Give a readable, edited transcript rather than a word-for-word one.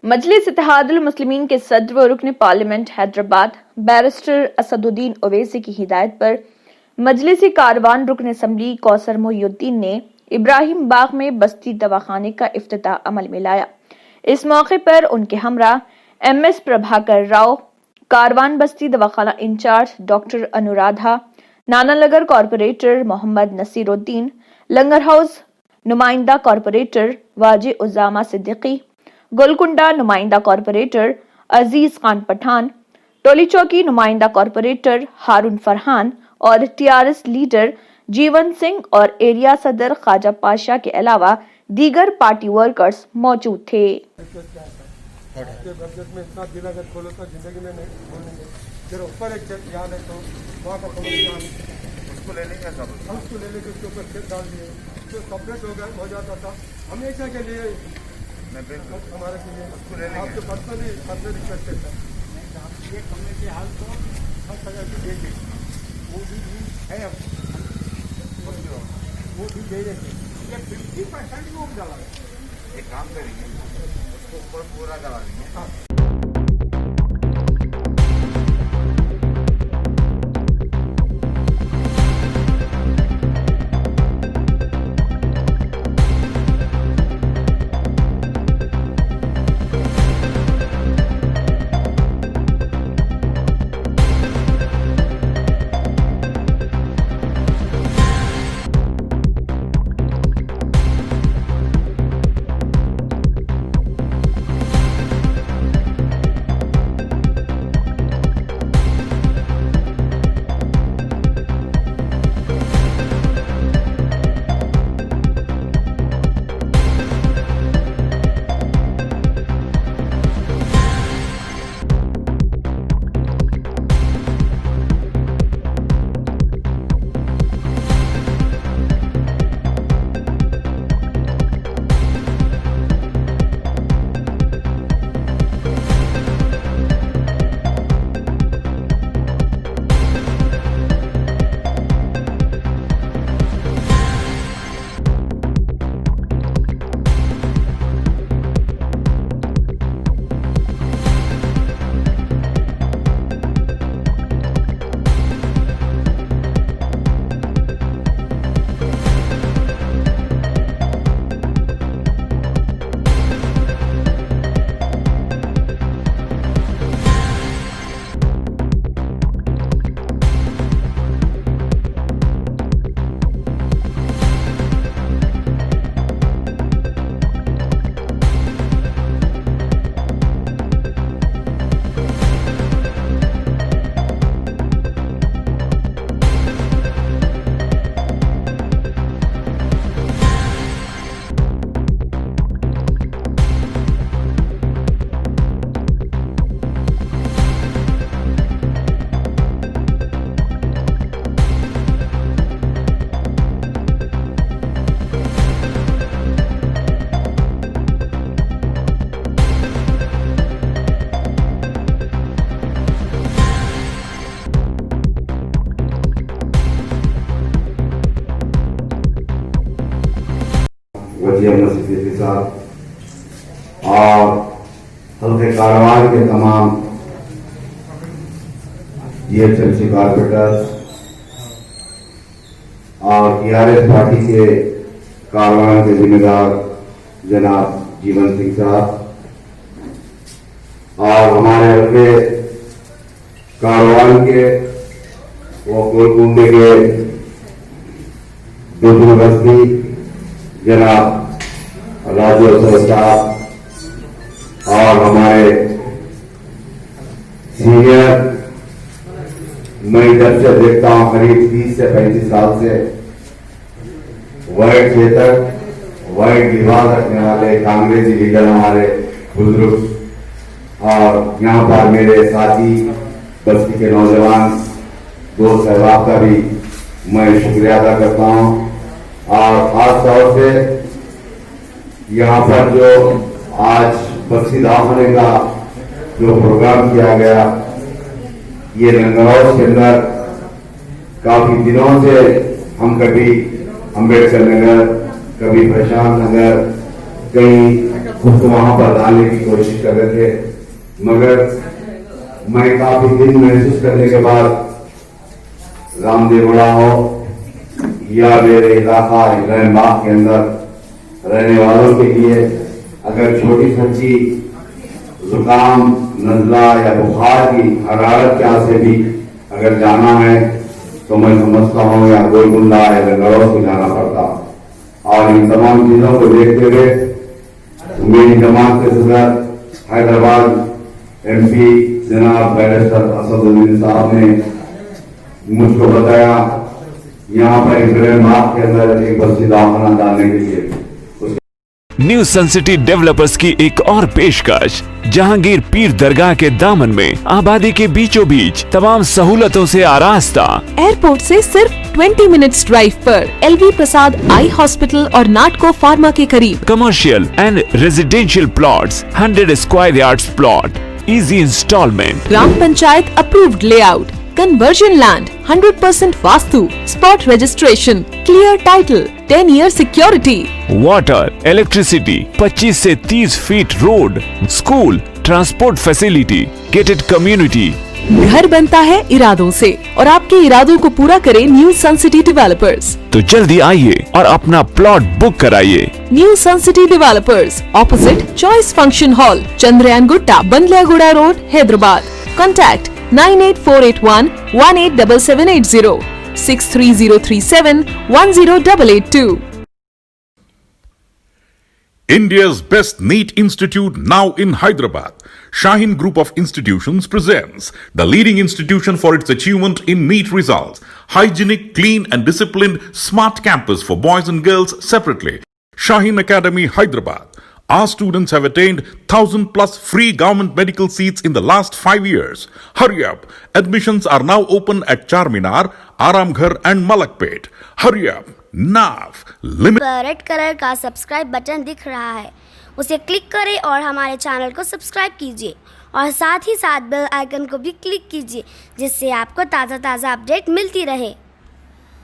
मजलिस इत्तेहादुल मुस्लिमीन के सदर व रुकन पार्लियामेंट हैदराबाद बैरिस्टर असदुद्दीन ओवैसी की हिदायत पर मजलिसी कारवान रुकन असम्बली कौसर मोहिउद्दीन ने इब्राहिम बाग में बस्ती दवाखाने का इफ्तिताह अमल में लाया। इस मौके पर उनके हमरा MS प्रभाकर राव, कारवान बस्ती दवाखाना incharge doctor Anuradha, Nanalnagar corporator Mohammed Naseeruddin, Langar House नुमाइंदा कॉरपोरेटर वाजी उजामा सिद्दीकी, गोलकुंडा नुमाइंदा कॉरपोरेटर अजीज खान पठान, टोली चौकी नुमाइंदा कॉरपोरेटर हारून फरहान और TRS लीडर जीवन सिंह और एरिया सदर ख्वाजा पाशा के अलावा दीगर पार्टी वर्कर्स मौजूद थे। बजट में इतना दिल अगर खोलो तो जिंदगी में नहीं बोलेंगे। फिर ऊपर एक याद है तो वहाँ का उसको ले लेंगे, उसको ले लेके उसके ऊपर खेत डाल दिए तो कंप्लीट हो जाता था हमेशा के लिए। हमारे के लिए आपके पर्सनली रिक्वेस्ट है ये कम्युनिटी हाल तो हर जगह की दे देगी, वो भी है वो भी दे देंगे। 50% वो डाला एक काम करेंगे उसको ऊपर पूरा करा देंगे। के साथ और हल्के कारवान के तमाम GHMC कारपोरेटर्स और TRS पार्टी के कारवान के जिम्मेदार जनाब जीवन सिंह साहब और हमारे हल्के कारवान के वो गोलकुंडे के दूसरी बस्ती जनाब राजू साहब और हमारे सीनियर, मैं जब से देखता हूं करीब 30 से 35 साल से वाइट क्षेत्र वाइट लिबास रखने वाले कांग्रेसी लीडर हमारे बुजुर्ग और यहाँ पर मेरे साथी बस्ती के नौजवान दोस्त सहबाब का भी मैं शुक्रिया अदा करता हूँ। और खास तौर से यहाँ पर जो आज बस्ती दवाखाने का जो प्रोग्राम किया गया, ये लंगर हाउस के अंदर काफी दिनों से हम कभी अम्बेडकर नगर, कभी प्रशांत नगर, कहीं उसको वहां पर डालने की कोशिश कर रहे थे, मगर मैं काफी दिन महसूस करने के बाद रामदेवड़ा हो या मेरे इलाका इब्राहिम बाग के अंदर रहने वालों के लिए अगर छोटी सच्ची जुकाम, नजला या बुखार की हरारत क्या से भी अगर जाना है तो मैं समझता हूँ या गोलकुंडा या गंगड़ों से जाना पड़ता। और इन तमाम चीजों को देखते हुए मेरी जमात के सदर हैदराबाद MP जनाब बैरिस्टर असदुद्दीन साहब ने मुझको बताया यहाँ पर इब्राहिम बाग के अंदर एक बस्ती दवाखाना डालने के लिए। न्यू सन सिटी डेवलपर्स की एक और पेशकश, जहांगीर पीर दरगाह के दामन में आबादी के बीचों बीच तमाम सहूलतों से आरास्ता, एयरपोर्ट से सिर्फ 20 मिनट्स ड्राइव पर LV प्रसाद आई हॉस्पिटल और नाटको फार्मा के करीब। Commercial and residential plots, 100 square yards plot, easy installment, gram panchayat approved layout, conversion land, 100% vastu, spot registration, clear title, 10 year security, water, electricity, 25 से 30 feet road, school, transport facility, gated community. घर बनता है इरादों से और आपके इरादों को पूरा करे न्यू सन सिटी डेवलपर्स। तो जल्दी आइए और अपना प्लॉट बुक कराइए। New sun city developers, opposite choice function hall, Chandrayangutta, Bandlaguda road, Hyderabad. Contact 9848118780, 63037108882. India's best NEET institute now in Hyderabad. Shaheen Group of Institutions presents the leading institution for its achievement in NEET results. Hygienic, clean and disciplined smart campus for boys and girls separately. Shaheen Academy, Hyderabad. Our students have attained 1,000 plus free government medical seats in the last 5 years. Hurry up. Admissions are now open at Charminar, Aramghar and Malakpet. Hurry up. Now. Red colour का subscribe button दिख रहा है, उसे click करें और हमारे channel को subscribe कीजिए और साथ ही साथ बेल आइकन को भी क्लिक कीजिए, जिससे आपको ताज़ा अपडेट मिलती रहे।